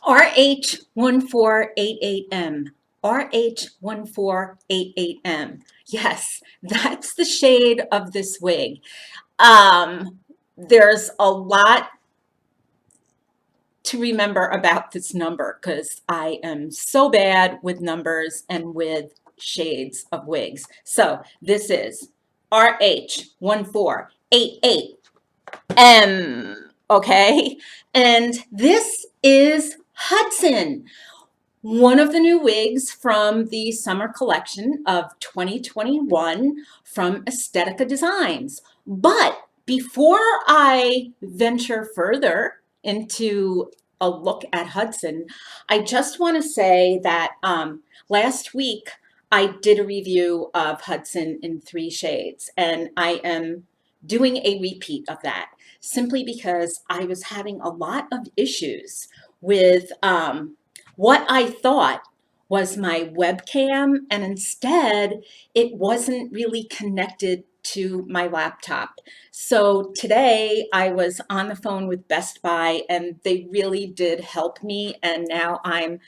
RH1488M. RH1488M. Yes, that's the shade of this wig. There's a lot to remember about this number because I am so bad with numbers and with shades of wigs. So this is RH1488M, okay? And this is Hudson, one of the new wigs from the summer collection of 2021 from Estetica Designs. But before I venture further into a look at Hudson, I just want to say that last week I did a review of Hudson in 3 shades, and I am doing a repeat of that simply because I was having a lot of issues with what I thought was my webcam, and instead it wasn't really connected to my laptop. So today I was on the phone with Best Buy and they really did help me, and now I'm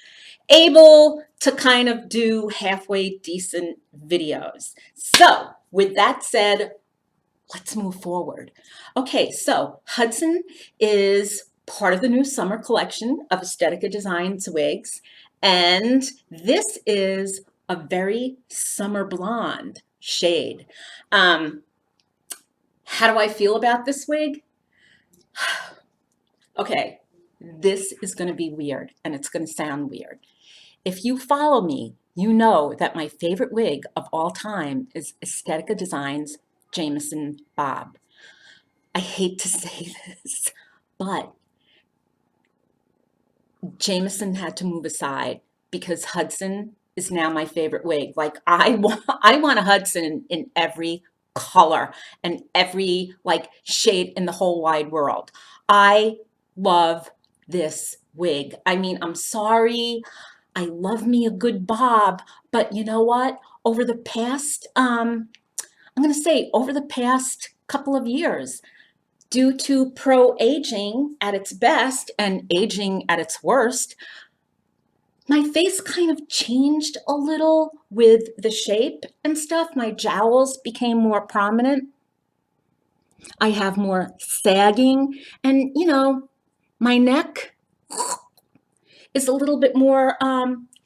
able to kind of do halfway decent videos. So with that said, let's move forward. Okay, so Hudson is part of the new summer collection of Estetica Designs wigs, and this is a very summer blonde shade. How do I feel about this wig? Okay, this is going to be weird and it's going to sound weird. If you follow me, you know that my favorite wig of all time is Estetica Designs Jamison Bob. I hate to say this, but Jamison had to move aside because Hudson is now my favorite wig. Like I want a Hudson in every color and every like shade in the whole wide world. I love this wig. I mean, I'm sorry. I love me a good bob, but you know what? Over the past, I'm going to say over the past couple of years, due to pro-aging at its best and aging at its worst, my face kind of changed a little with the shape and stuff. My jowls became more prominent. I have more sagging, and you know, my neck is a little bit more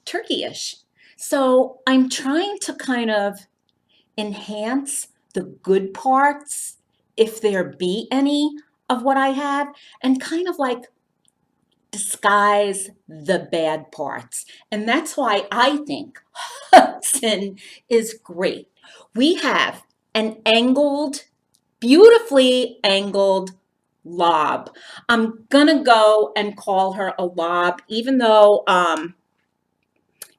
turkey-ish. So I'm trying to kind of enhance the good parts, if there be any, of what I have, and kind of like disguise the bad parts. And that's why I think Hudson is great. We have an angled, beautifully angled lob. I'm gonna go and call her a lob, even though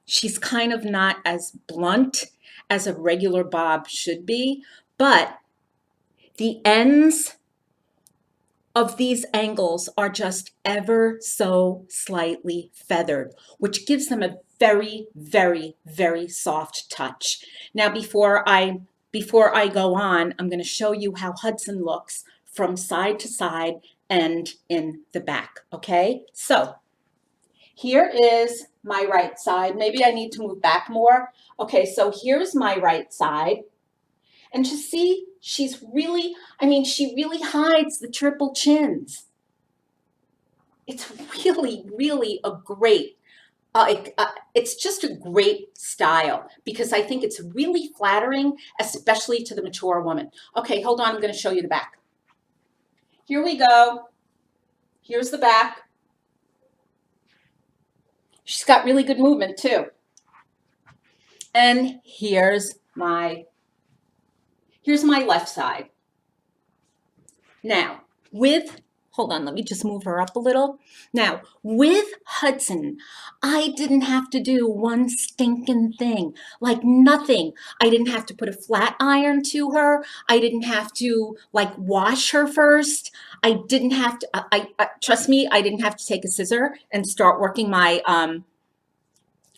she's kind of not as blunt as a regular bob should be, but the ends of these angles are just ever so slightly feathered, which gives them a very, very, very soft touch. Now, before I go on, I'm going to show you how Hudson looks from side to side and in the back, okay? So here is my right side. Maybe I need to move back more. Okay, so here's my right side. And you see, she's really, I mean, she really hides the triple chins. It's really, really a great, it's just a great style because I think it's really flattering, especially to the mature woman. Okay, hold on, I'm going to show you the back. Here we go. Here's the back. She's got really good movement too. And here's my left side. Now, hold on, let me just move her up a little. Now, with Hudson, I didn't have to do one stinking thing, like nothing. I didn't have to put a flat iron to her. I didn't have to like wash her first. I didn't have to, trust me, I didn't have to take a scissor and start working my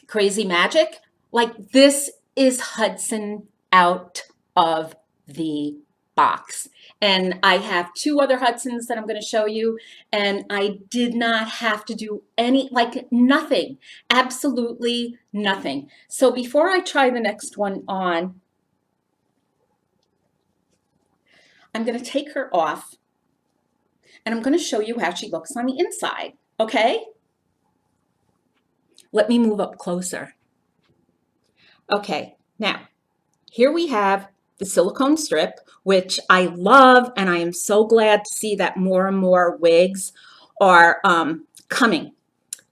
crazy magic. Like this is Hudson out of the box. And I have two other Hudsons that I'm going to show you. And I did not have to do any, like nothing, absolutely nothing. So before I try the next one on, I'm going to take her off and I'm going to show you how she looks on the inside. Okay? Let me move up closer. Okay, now here we have the silicone strip, which I love, and I am so glad to see that more and more wigs are coming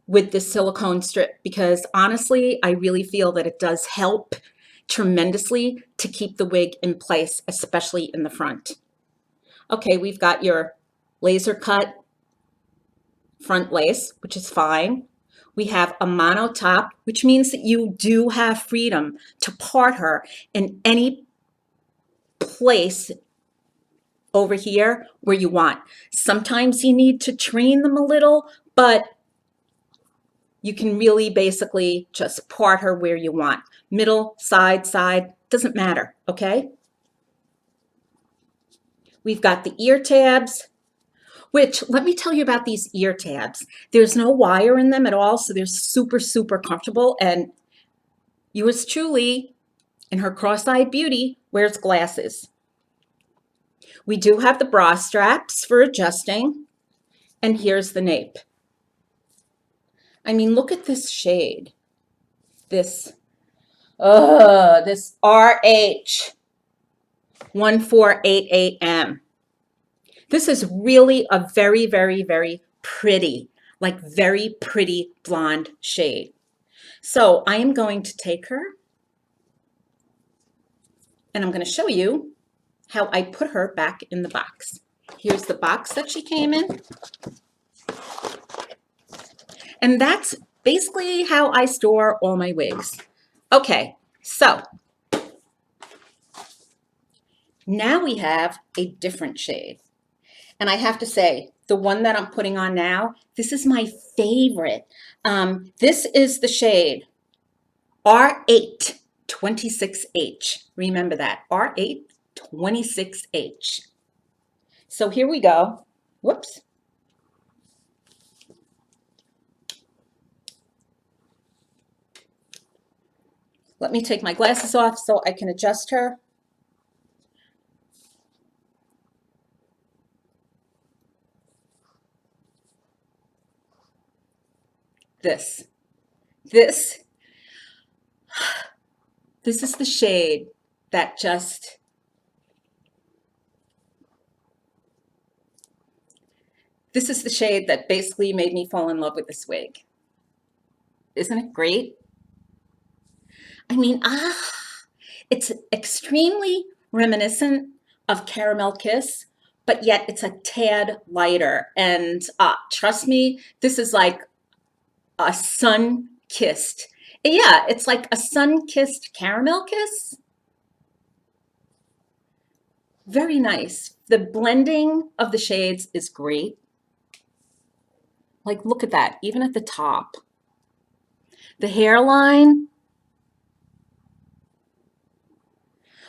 with this silicone strip, because honestly, I really feel that it does help tremendously to keep the wig in place, especially in the front. Okay, we've got your laser cut front lace, which is fine. We have a mono top, which means that you do have freedom to part her in any place over here where you want. Sometimes you need to train them a little, but you can really basically just part her where you want. Middle, side, doesn't matter, okay? We've got the ear tabs, which, let me tell you about these ear tabs. There's no wire in them at all, so they're super, super comfortable. And yours truly, in her cross-eyed beauty, wears glasses. We do have the bra straps for adjusting, and here's the nape. I mean, look at this shade. This RH 1488M. This is really a very, very, very pretty, like very pretty blonde shade. So I am going to take her and I'm going to show you how I put her back in the box. Here's the box that she came in. And that's basically how I store all my wigs. Okay, so now we have a different shade. And I have to say, the one that I'm putting on now, this is my favorite. This is the shade R8 26H. Remember that, R8 26H. So here we go. Whoops. Let me take my glasses off so I can adjust her. This is the shade that just, this is the shade that basically made me fall in love with this wig. Isn't it great? I mean, it's extremely reminiscent of Caramel Kiss, but yet it's a tad lighter. And trust me, this is like a sun-kissed. Yeah, it's like a sun-kissed caramel kiss. Very nice. The blending of the shades is great. Like, look at that, even at the top. The hairline.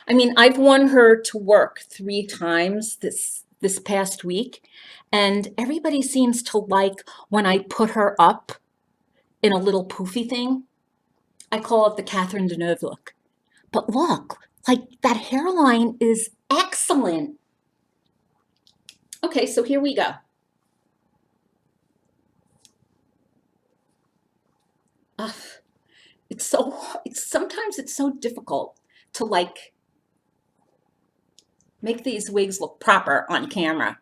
I mean, I've worn her to work 3 times this past week, and everybody seems to like when I put her up in a little poofy thing. I call it the Catherine Deneuve look. But look, like that hairline is excellent. Okay, so here we go. Sometimes it's so difficult to like make these wigs look proper on camera.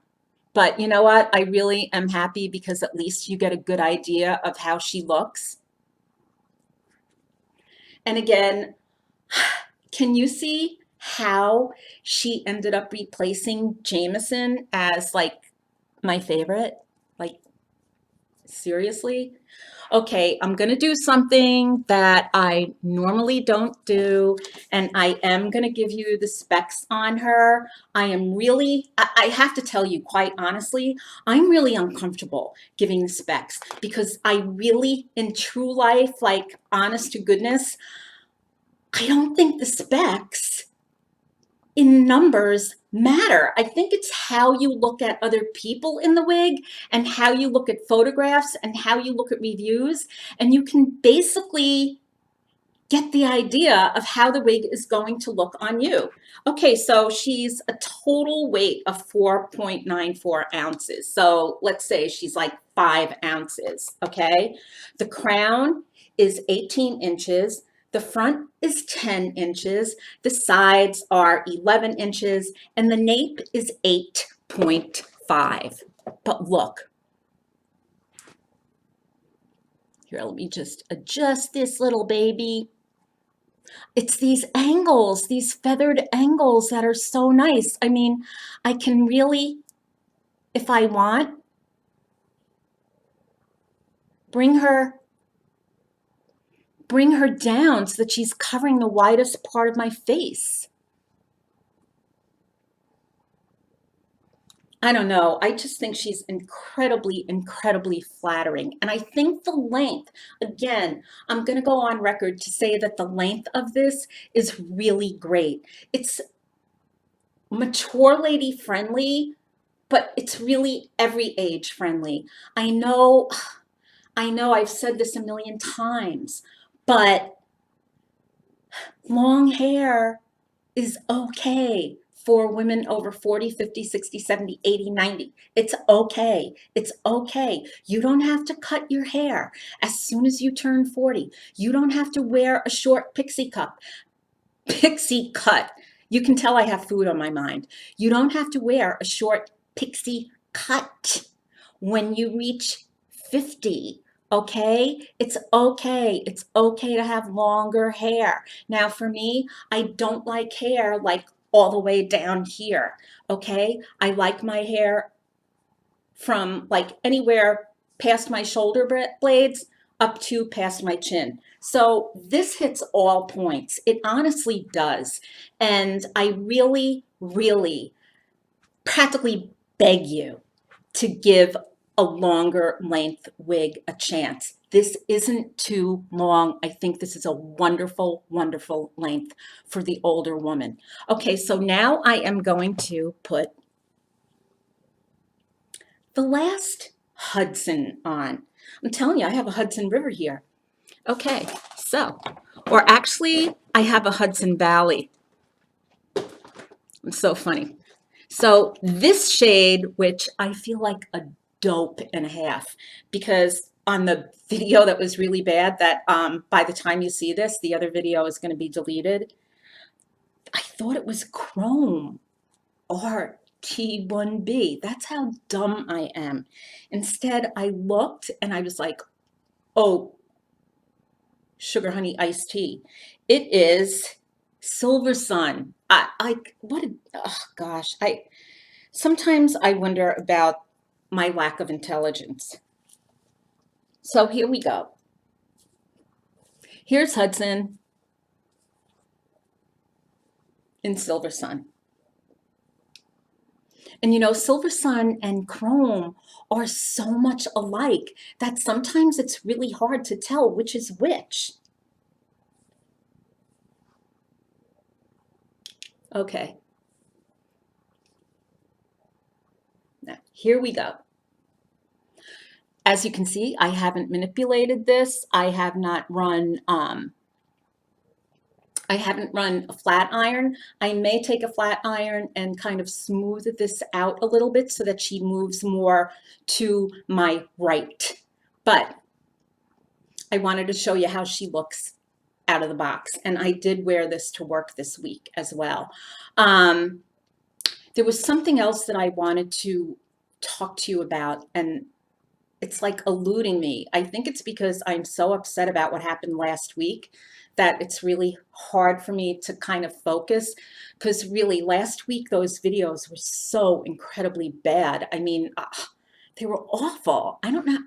But you know what? I really am happy because at least you get a good idea of how she looks. And again, can you see how she ended up replacing Jamison as like my favorite? Like, seriously? Okay, I'm gonna do something that I normally don't do, and I am gonna give you the specs on her. I am really, I have to tell you quite honestly, I'm really uncomfortable giving the specs because I really, in true life, like honest to goodness, I don't think the specs in numbers matter. I think it's how you look at other people in the wig and how you look at photographs and how you look at reviews. And you can basically get the idea of how the wig is going to look on you. Okay, so she's a total weight of 4.94 ounces. So let's say she's like 5 ounces, okay? The crown is 18 inches. The front is 10 inches. The sides are 11 inches. And the nape is 8.5. But look, here, let me just adjust this little baby. It's these angles, these feathered angles that are so nice. I mean, I can really, if I want, bring her down so that she's covering the widest part of my face. I don't know. I just think she's incredibly, incredibly flattering. And I think the length, again, I'm going to go on record to say that the length of this is really great. It's mature lady friendly, but it's really every age friendly. I know I've said this a million times, but long hair is okay for women over 40, 50, 60, 70, 80, 90. It's okay. It's okay. You don't have to cut your hair as soon as you turn 40. You don't have to wear a short pixie cut. You can tell I have food on my mind. You don't have to wear a short pixie cut when you reach 50. Okay? It's okay. It's okay to have longer hair. Now, for me, I don't like hair like all the way down here. Okay? I like my hair from like anywhere past my shoulder blades up to past my chin. So this hits all points. It honestly does. And I really, really practically beg you to give a longer length wig a chance. This isn't too long. I think this is a wonderful, wonderful length for the older woman. Okay, so now I am going to put the last Hudson on. I'm telling you, I have a Hudson River here. Okay, so, or actually, I have a Hudson Valley. It's so funny. So this shade, which I feel like a dope and a half, because on the video that was really bad, that by the time you see this, the other video is going to be deleted. I thought it was Chrome or T1B. That's how dumb I am. Instead, I looked and I was like, oh, sugar honey iced tea. It is Silver Sun. Oh gosh, sometimes I wonder about my lack of intelligence. So here we go. Here's Hudson in Silver Sun. And you know, Silver Sun and Chrome are so much alike that sometimes it's really hard to tell which is which. Okay. Now, here we go. As you can see, I haven't manipulated this. I have not run a flat iron. I may take a flat iron and kind of smooth this out a little bit so that she moves more to my right. But I wanted to show you how she looks out of the box. And I did wear this to work this week as well. There was something else that I wanted to talk to you about, and it's like eluding me. I think it's because I'm so upset about what happened last week that it's really hard for me to kind of focus, because really last week those videos were so incredibly bad. I mean, they were awful. I don't know.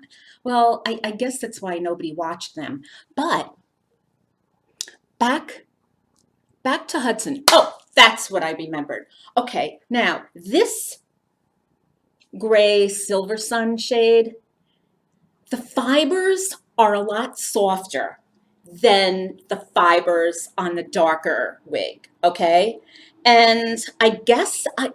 Well, I guess that's why nobody watched them. But back to Hudson. Oh, that's what I remembered. Okay, now this gray Silver Sun shade, the fibers are a lot softer than the fibers on the darker wig, okay? And I guess I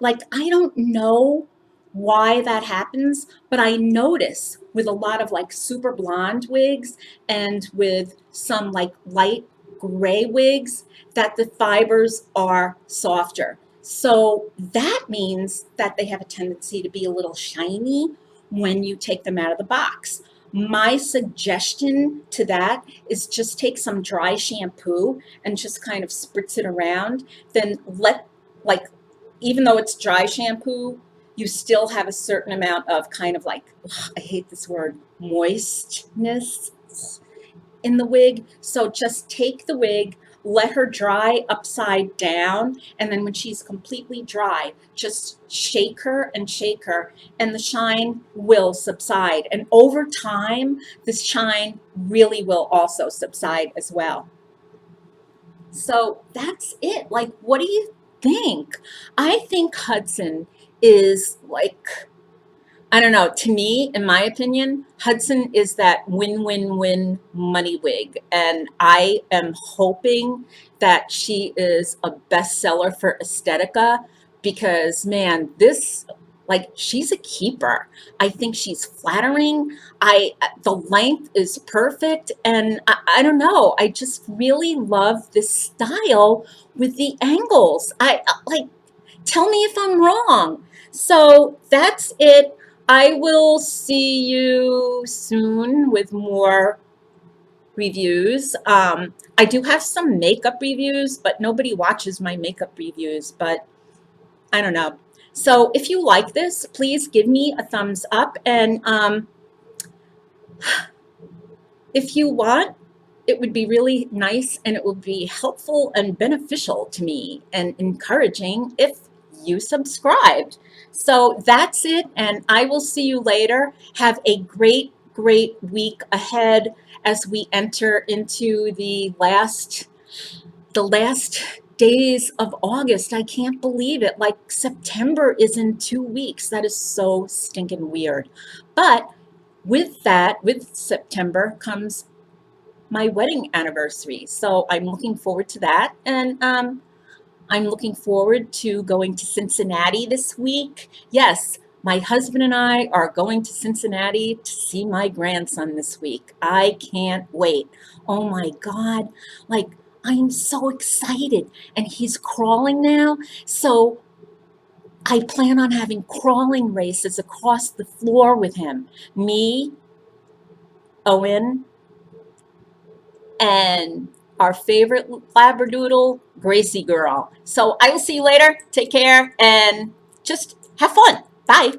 don't know why that happens, but I notice with a lot of like super blonde wigs and with some like light gray wigs that the fibers are softer. So that means that they have a tendency to be a little shiny when you take them out of the box. My suggestion to that is just take some dry shampoo and just kind of spritz it around. Then like, even though it's dry shampoo, you still have a certain amount of kind of like, ugh, I hate this word, moistness in the wig. So just take the wig, let her dry upside down, and then when she's completely dry, just shake her, and the shine will subside. And over time, this shine really will also subside as well. So that's it. Like, what do you think? I think Hudson is like, I don't know. To me, in my opinion, Hudson is that win-win-win money wig. And I am hoping that she is a bestseller for Estetica because, man, like, she's a keeper. I think she's flattering. The length is perfect. And I don't know. I just really love this style with the angles. Like, tell me if I'm wrong. So that's it. I will see you soon with more reviews. I do have some makeup reviews, but nobody watches my makeup reviews, but I don't know. So if you like this, please give me a thumbs up. And if you want, it would be really nice and it would be helpful and beneficial to me and encouraging if you subscribed. So that's it, and I will see you later. Have a great, great week ahead as we enter into the last days of August. I can't believe it. Like, September is in 2 weeks. That is so stinking weird. But with that, with September comes my wedding anniversary. So I'm looking forward to that. And I'm looking forward to going to Cincinnati this week. Yes, my husband and I are going to Cincinnati to see my grandson this week. I can't wait. Oh my God. Like, I'm so excited. And he's crawling now. So I plan on having crawling races across the floor with him. Me, Owen, and our favorite labradoodle, Gracie girl. So I will see you later. Take care and just have fun. Bye.